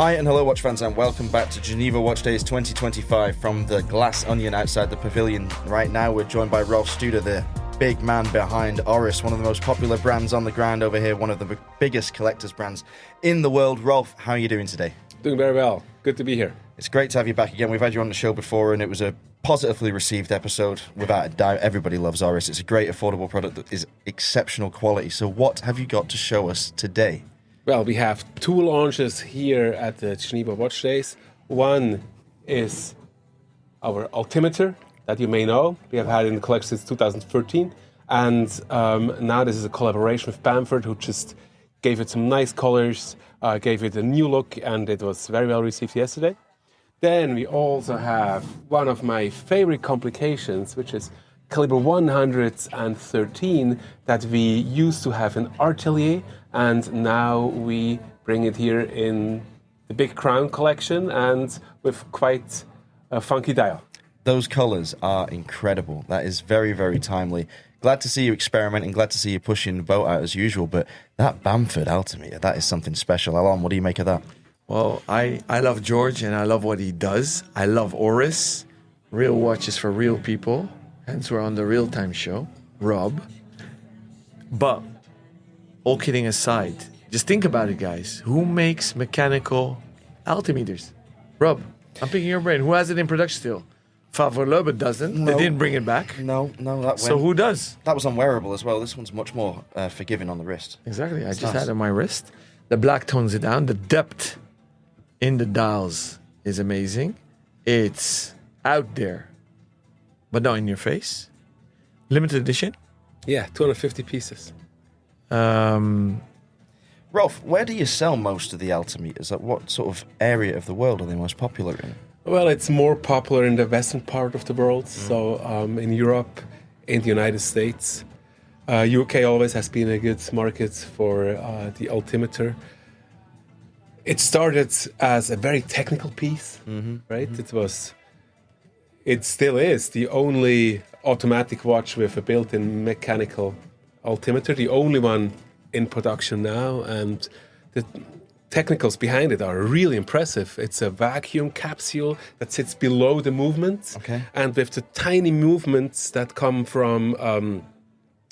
Hi and hello watch fans and welcome back to Geneva Watch Days 2025 from the Glass Onion outside the pavilion. Right now we're joined by Rolf, the big man behind Oris, one of the most popular brands on the ground over here, one of the biggest collector's brands in the world. Rolf, how are you doing today? Doing very well. Good to be here. It's great to have you back again. We've had you on the show before and it was a positively received episode. Without a doubt, everybody loves Oris. It's a great affordable product that is exceptional quality. So what have you got to show us today? Well, we have two launches here at the Geneva Watch Days. One is our altimeter that you may know. We have had in the collection since 2013. And now this is a collaboration with Bamford, who just gave it some nice colors, gave it a new look, and it was very well received yesterday. Then we also have one of my favorite complications, which is caliber 113 that we used to have in Artelier, and now we bring it here in the Big Crown collection and with quite a funky dial. Those colours are incredible. That is very, very timely. Glad to see you experimenting, glad to see you pushing the boat out as usual, but that Bamford altimeter, that is something special. Alan, what do you make of that? Well, I love George and I love what he does. I love Oris. Real watches for real people. Hence we're on the Real Time show. Rob. But, all kidding aside, just think about it, guys. Who makes mechanical altimeters? Rob, I'm picking your brain. Who has it in production still? Favre doesn't. No. They didn't bring it back. No, that went. So who does? That was on wearable as well. This one's much more forgiving on the wrist. Exactly. I just nice. had it on my wrist. The black tones it down. The depth in the dials is amazing. It's out there, but not in your face. Limited edition. Yeah, 250 pieces. Rolf, where do you sell most of the altimeters? At what sort of area of the world are they most popular in? Well, it's more popular in the western part of the world, so in Europe, in the United States. UK always has been a good market for the altimeter. It started as a very technical piece, right? Mm-hmm. It still is the only automatic watch with a built-in mechanical altimeter, the only one in production now, and the technicals behind it are really impressive. It's a vacuum capsule that sits below the movement, and with the tiny movements that come from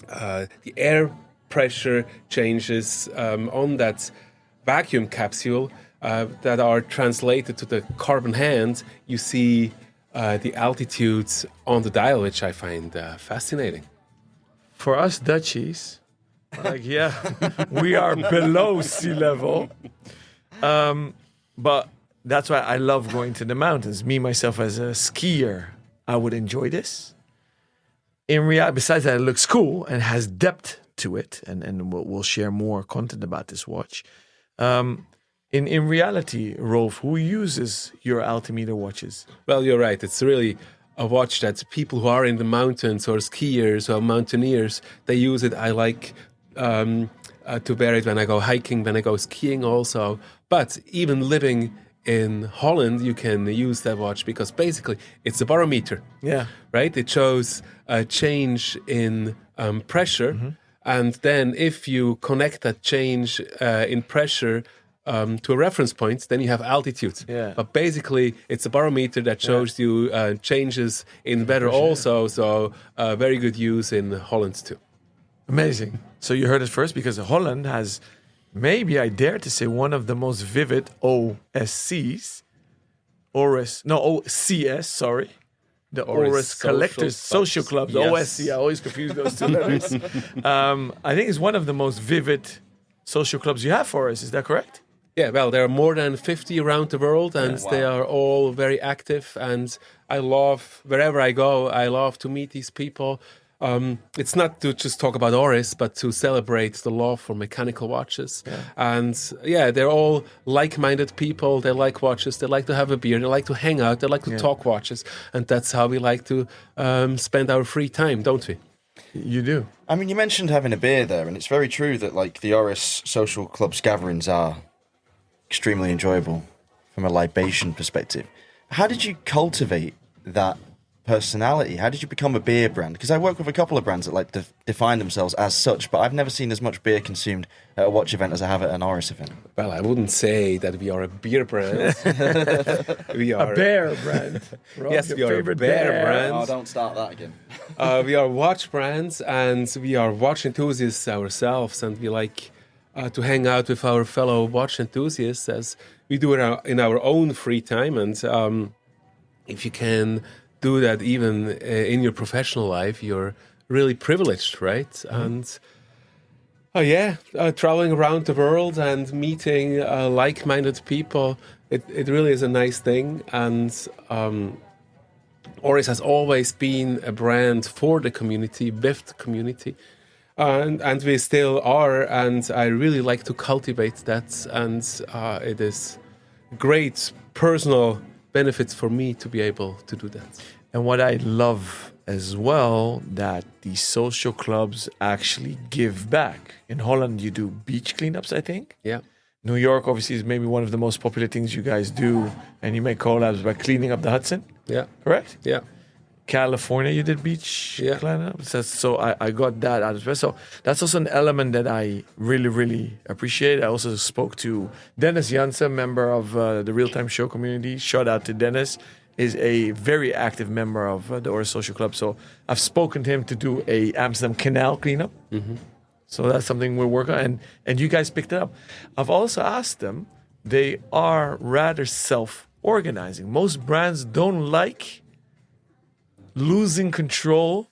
the air pressure changes on that vacuum capsule that are translated to the carbon hand, you see the altitudes on the dial, which I find fascinating. For us Dutchies, we are below sea level. But that's why I love going to the mountains. Me, myself, as a skier, I would enjoy this. In reality, besides that, it looks cool and has depth to it, and we'll share more content about this watch. In reality, Rolf, who uses your altimeter watches? Well, you're right. It's really a watch that people who are in the mountains or skiers or mountaineers, they use it. I like to wear it when I go hiking, when I go skiing also. But even living in Holland, you can use that watch because basically it's a barometer. Yeah. Right? It shows a change in pressure. Mm-hmm. And then if you connect that change in pressure to a reference point, then you have altitude. Yeah. But basically, it's a barometer that shows you changes in weather also. So very good use in Holland too. Amazing. So you heard it first, because Holland has, maybe I dare to say, one of the most vivid OSCs. OCS, sorry. The Oris Collectors Social Clubs. Yes. OSC, I always confuse those two letters. I think it's one of the most vivid social clubs you have for us. Is that correct? Yeah, well, there are more than 50 around the world, and they are all very active. And I love, wherever I go, I love to meet these people. It's not to just talk about Oris, but to celebrate the love for mechanical watches. Yeah. And they're all like-minded people. They like watches. They like to have a beer. They like to hang out. They like to talk watches. And that's how we like to spend our free time, don't we? You do. I mean, you mentioned having a beer there, and it's very true that like the Oris social clubs gatherings are extremely enjoyable from a libation perspective. How did you cultivate that personality. How did you become a beer brand? Because I work with a couple of brands that like define themselves as such, but I've never seen as much beer consumed at a watch event as I have at an Oris event. Well, I wouldn't say that we are a beer brand. We are A bear brand. Rob, Yes, your we are a favorite bear brand. Oh, don't start that again. We are watch brands, and we are watch enthusiasts ourselves, and we like to hang out with our fellow watch enthusiasts as we do it in our own free time. And if you can do that even in your professional life, you're really privileged, right? And traveling around the world and meeting like-minded people, it really is a nice thing. And Oris has always been a brand for the community, with the community. And we still are, and I really like to cultivate that. And it is great personal benefits for me to be able to do that. And what I love as well, that the social clubs actually give back. In Holland, you do beach cleanups, I think. Yeah. New York, obviously, is maybe one of the most popular things you guys do. And you make collabs by cleaning up the Hudson. Yeah. Correct? Yeah. California, you did beach Yeah. cleanups. So I got that out of it. So that's also an element that I really, really appreciate. I also spoke to Dennis Janssen, member of the Real Time Show community. Shout out to Dennis. Is a very active member of the Oris Social Club. So I've spoken to him to do a Amsterdam Canal cleanup. Mm-hmm. So that's something we're working on. And you guys picked it up. I've also asked them, they are rather self-organizing. Most brands don't like losing control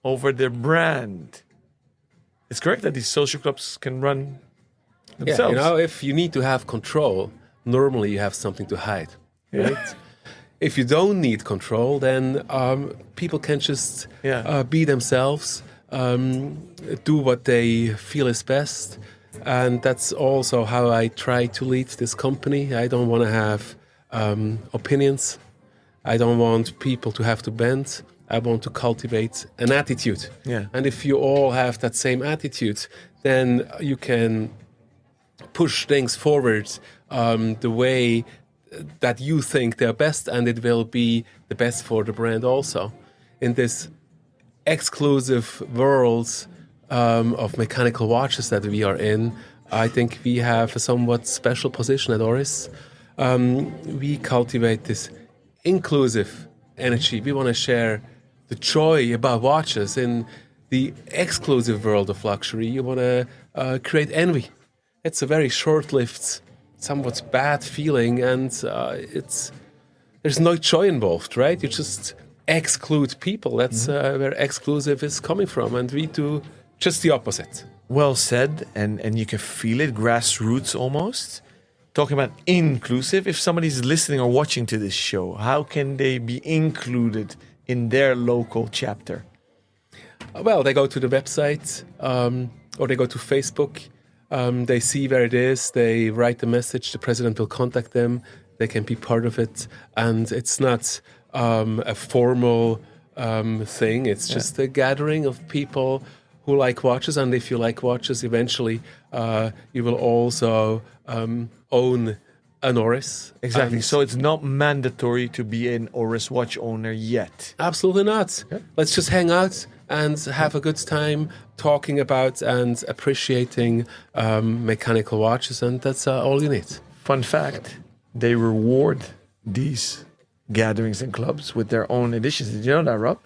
over their brand. It's correct that these social clubs can run themselves. Yeah, if you need to have control, normally you have something to hide, right? If you don't need control, then people can just be themselves, do what they feel is best. And that's also how I try to lead this company. I don't want to have opinions. I don't want people to have to bend. I want to cultivate an attitude. Yeah. And if you all have that same attitude, then you can push things forward the way that you think they're best, and it will be the best for the brand also. In this exclusive world of mechanical watches that we are in, I think we have a somewhat special position at Oris. We cultivate this inclusive energy. We want to share the joy about watches in the exclusive world of luxury. You want to create envy. It's a very short-lived, somewhat bad feeling, and there's no joy involved, right? You just exclude people. That's where exclusive is coming from, and we do just the opposite. Well said, and you can feel it, grassroots almost. Talking about inclusive, if somebody's listening or watching to this show, how can they be included in their local chapter? Well, they go to the website or they go to Facebook. They see where it is. They write the message. The president will contact them. They can be part of it. And it's not a formal thing. It's just a gathering of people who like watches. And if you like watches, eventually you will also own an Oris. Exactly. So it's not mandatory to be an Oris watch owner yet. Absolutely not. Okay. Let's just hang out and have a good time talking about and appreciating mechanical watches, and that's all you need. Fun fact, they reward these gatherings and clubs with their own editions. Did you know that, Rob?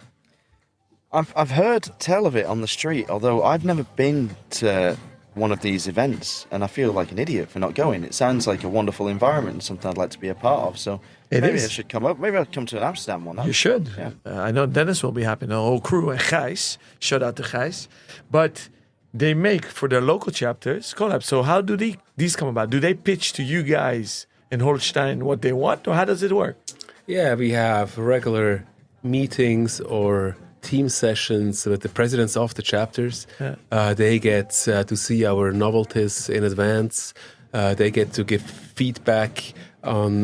I've heard tell of it on the street, although I've never been to one of these events, and I feel like an idiot for not going. It sounds like a wonderful environment and something I'd like to be a part of. So maybe I should come up. Maybe I'll come to an Amsterdam one. You should. Yeah. I know Dennis will be happy. The whole crew and Gijs. Shout out to Gijs. But they make for their local chapters collabs. So how do these come about? Do they pitch to you guys in Holstein what they want, or how does it work? Yeah, we have regular meetings or team sessions with the presidents of the chapters. Yeah. They get to see our novelties in advance. They get to give feedback on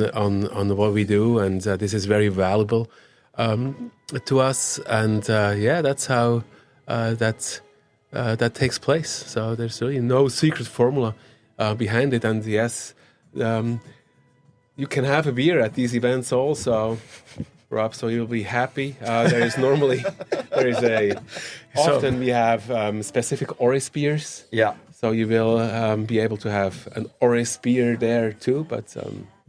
what we do, and this is very valuable to us. And that's how that takes place. So there's really no secret formula behind it. And yes, you can have a beer at these events also. Rob, so you'll be happy. Often we have specific Oris beers. Yeah. So you will be able to have an Oris beer there too. But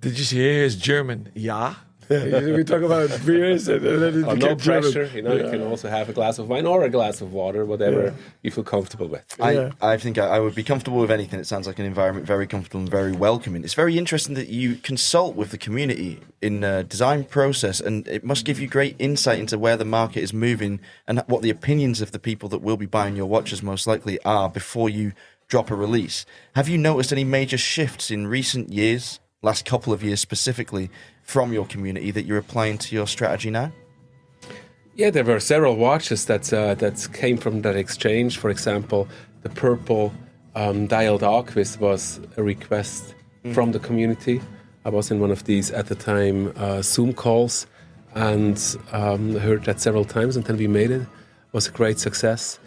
Did you hear his German? Yeah. We talk about beers and then it no became German. pressure. You can also have a glass of wine or a glass of water, whatever you feel comfortable with. I think I would be comfortable with anything. It sounds like an environment very comfortable and very welcoming. It's very interesting that you consult with the community in the design process, and it must give you great insight into where the market is moving and what the opinions of the people that will be buying your watches most likely are before you drop a release. Have you noticed any major shifts in recent years, last couple of years specifically, from your community that you're applying to your strategy now? Yeah, there were several watches that came from that exchange. For example, the purple dialed Aquis was a request from the community. I was in one of these at the time Zoom calls and heard that several times, and then we made it. It was a great success.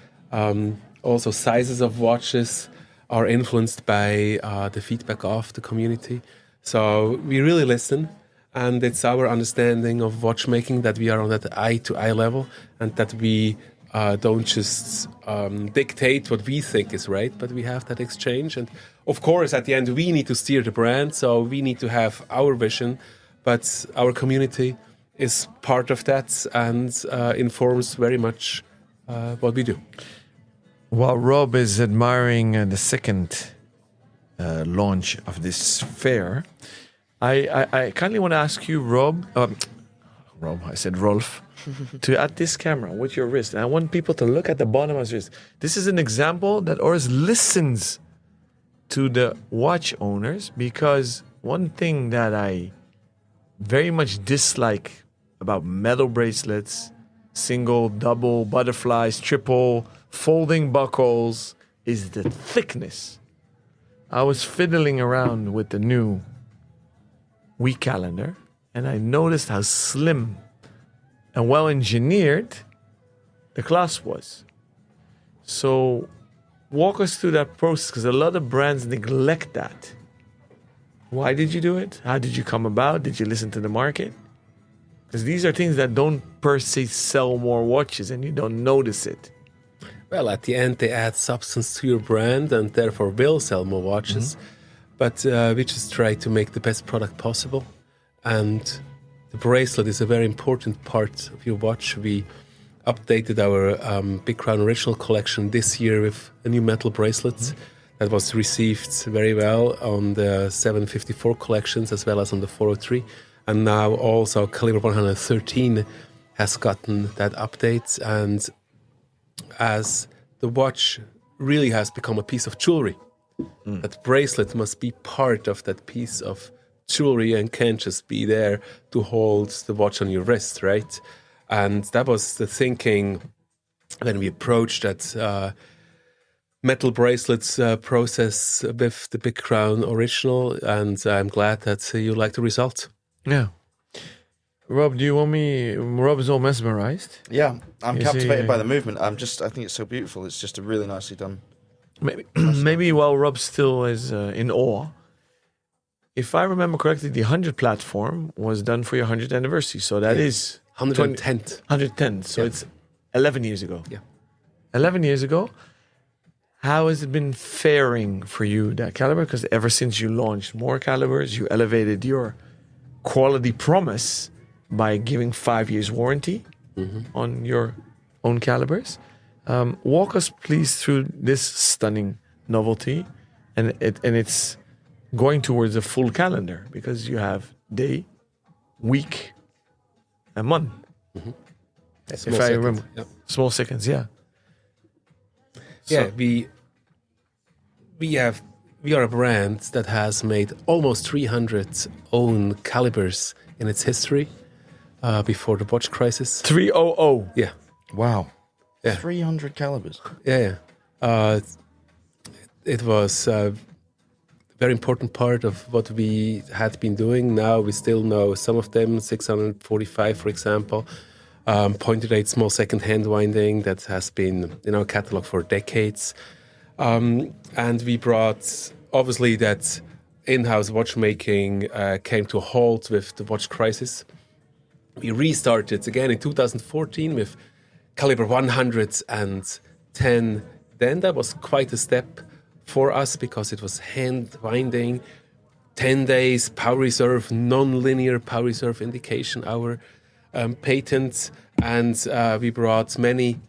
Also, sizes of watches are influenced by the feedback of the community. So we really listen. And it's our understanding of watchmaking that we are on that eye-to-eye level, and that we don't just dictate what we think is right, but we have that exchange. And of course, at the end, we need to steer the brand, so we need to have our vision, but our community is part of that and informs very much what we do. While Rob is admiring the second launch of this fair, I kindly want to ask you, Rob, I said Rolf, to at this camera with your wrist. And I want people to look at the bottom of his wrist. This is an example that Oris listens to the watch owners, because one thing that I very much dislike about metal bracelets, single, double, butterflies, triple, folding buckles, is the thickness. I was fiddling around with the new week calendar, and I noticed how slim and well engineered the clasp was. So walk us through that process, because a lot of brands neglect that. Why did you do it? How did you come about? Did you listen to the market? Because these are things that don't per se sell more watches and you don't notice it. Well, at the end, they add substance to your brand and therefore will sell more watches. Mm-hmm. But we just try to make the best product possible. And the bracelet is a very important part of your watch. We updated our Big Crown Original collection this year with a new metal bracelet. Mm-hmm. That was received very well on the 754 collections as well as on the 403. And now also Caliber 113 has gotten that update. And as the watch really has become a piece of jewelry, that bracelet must be part of that piece of jewelry and can't just be there to hold the watch on your wrist, right? And that was the thinking when we approached that metal bracelets process with the Big Crown Original, and I'm glad that you like the result. Yeah. Rob, do you want me? Rob is all mesmerized. Yeah, I'm captivated by the movement. I think it's so beautiful. It's just a really nicely done. Maybe while Rob still is in awe, if I remember correctly, the 100 platform was done for your 100th anniversary. So that is 110th. 110th. So it's 11 years ago. Yeah. 11 years ago. How has it been faring for you, that caliber? Because ever since you launched more calibers, you elevated your quality promise by giving 5 years warranty on your own calibers. Walk us, please, through this stunning novelty, and it's going towards a full calendar, because you have day, week, and month. Mm-hmm. If I remember, small seconds, yeah. Yeah, we are a brand that has made almost 300 own calibers in its history before the watch crisis. 300. Yeah. Wow. Yeah. 300 calibers. Yeah. It was a very important part of what we had been doing. Now we still know some of them, 645, for example. Pointed eight small second hand winding that has been in our catalog for decades. And we brought, obviously, that in-house watchmaking came to a halt with the watch crisis. We restarted again in 2014 with caliber 110. Then that was quite a step for us because it was hand winding, 10 days, power reserve, non-linear power reserve indication, our patent. And we brought many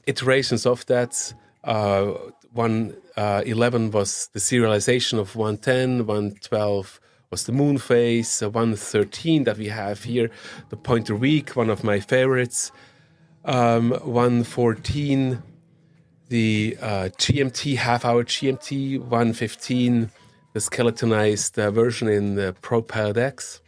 iterations of that. 111 was the serialization of 110, 112 was the moon phase, 113 that we have here, the pointer weak, one of my favorites. 114, the GMT, half-hour GMT, 115, the skeletonized version in the Pro Pilot X.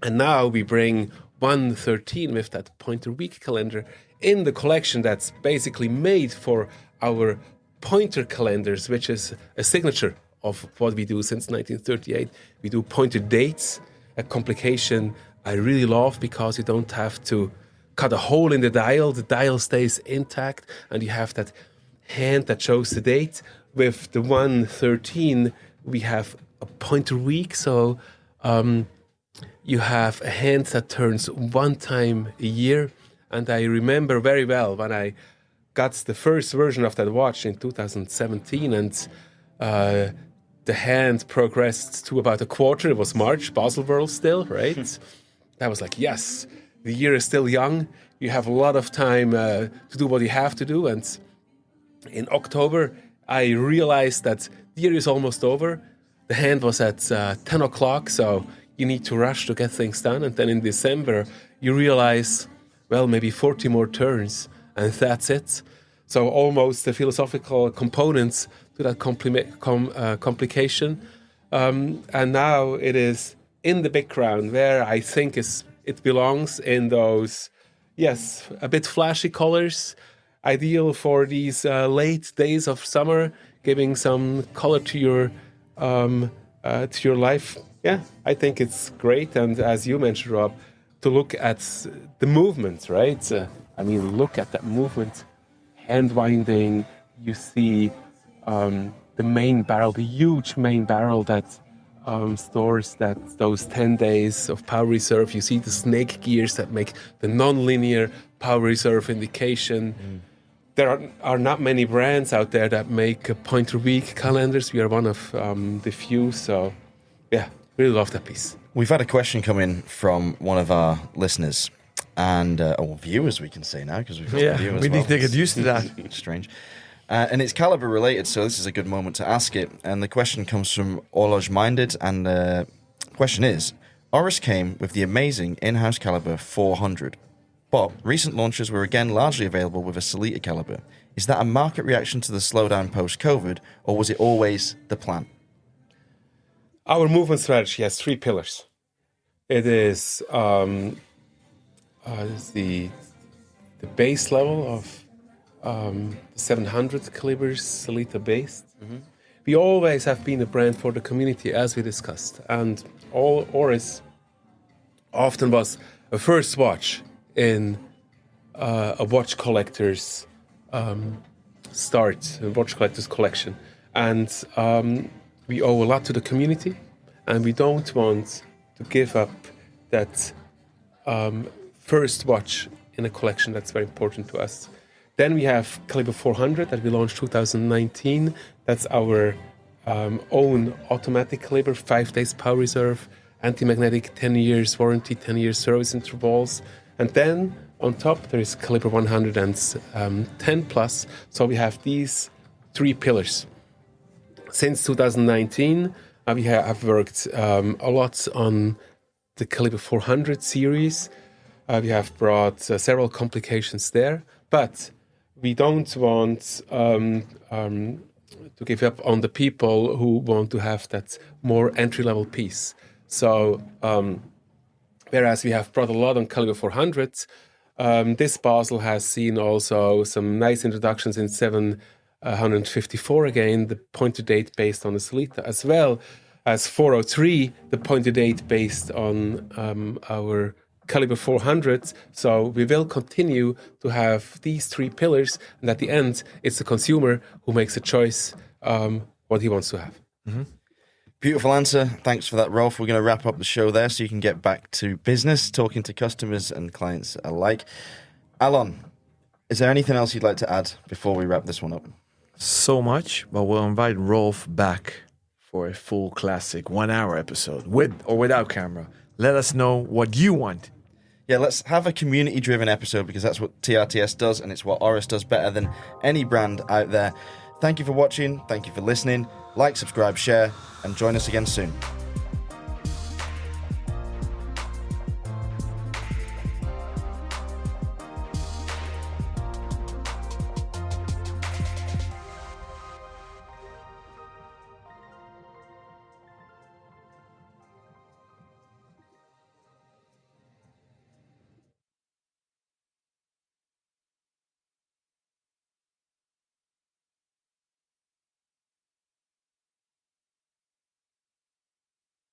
And now we bring 113 with that pointer week calendar in the collection that's basically made for our pointer calendars, which is a signature of what we do since 1938. We do pointer dates, a complication I really love because you don't have to cut a hole in the dial stays intact, and you have that hand that shows the date. With the 113, we have a pointer week, so you have a hand that turns one time a year. And I remember very well when I got the first version of that watch in 2017, and the hand progressed to about a quarter. It was March, Baselworld still, right? I was like, yes, the year is still young. You have a lot of time to do what you have to do. And in October, I realized that the year is almost over. The hand was at 10 o'clock, so you need to rush to get things done. And then in December, you realize, well, maybe 40 more turns, and that's it. So almost the philosophical components to that complication. And now it is in the background where I think it belongs, in those, yes, a bit flashy colors, ideal for these late days of summer, giving some color to your life. Yeah, I think it's great. And as you mentioned, Rob, to look at the movement, right? Look at that movement, hand winding. You see the main barrel, the huge main barrel that stores those 10 days of power reserve. You see the snake gears that make the non-linear power reserve indication. There are not many brands out there that make pointer week calendars. We are one of the few. So, yeah, really love that piece. We've had a question come in from one of our listeners and or viewers, we can say now, because we've got a viewer as we well. need to get used to that. Strange. And it's caliber related, so this is a good moment to ask it. And the question comes from Horloge Minded, and the question is, Oris came with the amazing in-house caliber 400, but recent launches were again largely available with a Sellita caliber. Is that a market reaction to the slowdown post-COVID, or was it always the plan? Our movement strategy has three pillars. It is the base level of 700 calibers, Sellita based. Mm-hmm. We always have been a brand for the community, as we discussed, and Oris often was a first watch in a watch collector's start, a watch collector's collection, and we owe a lot to the community, and we don't want to give up that first watch in a collection that's very important to us. Then we have caliber 400 that we launched 2019. That's our own automatic caliber, 5 days power reserve, anti-magnetic, 10 years warranty, 10 years service intervals. And then on top, there is caliber 110 plus. So we have these three pillars. Since 2019, we have worked a lot on the caliber 400 series. We have brought several complications there, but we don't want to give up on the people who want to have that more entry-level piece. So, whereas we have brought a lot on caliber 400, this Basel has seen also some nice introductions in 754 again, the pointer date based on the Sellita, as well as 403, the pointer date based on our caliber 400. So we will continue to have these three pillars, and at the end, it's the consumer who makes a choice what he wants to have. Mm-hmm. Beautiful answer. Thanks for that, Rolf. We're going to wrap up the show there so you can get back to business, talking to customers and clients alike. Alon, is there anything else you'd like to add before we wrap this one up? So much, but we'll invite Rolf back for a full classic 1 hour episode, with or without camera. Let us know what you want. Yeah, let's have a community-driven episode because that's what TRTS does and it's what Oris does better than any brand out there. Thank you for watching. Thank you for listening. Like, subscribe, share, and join us again soon.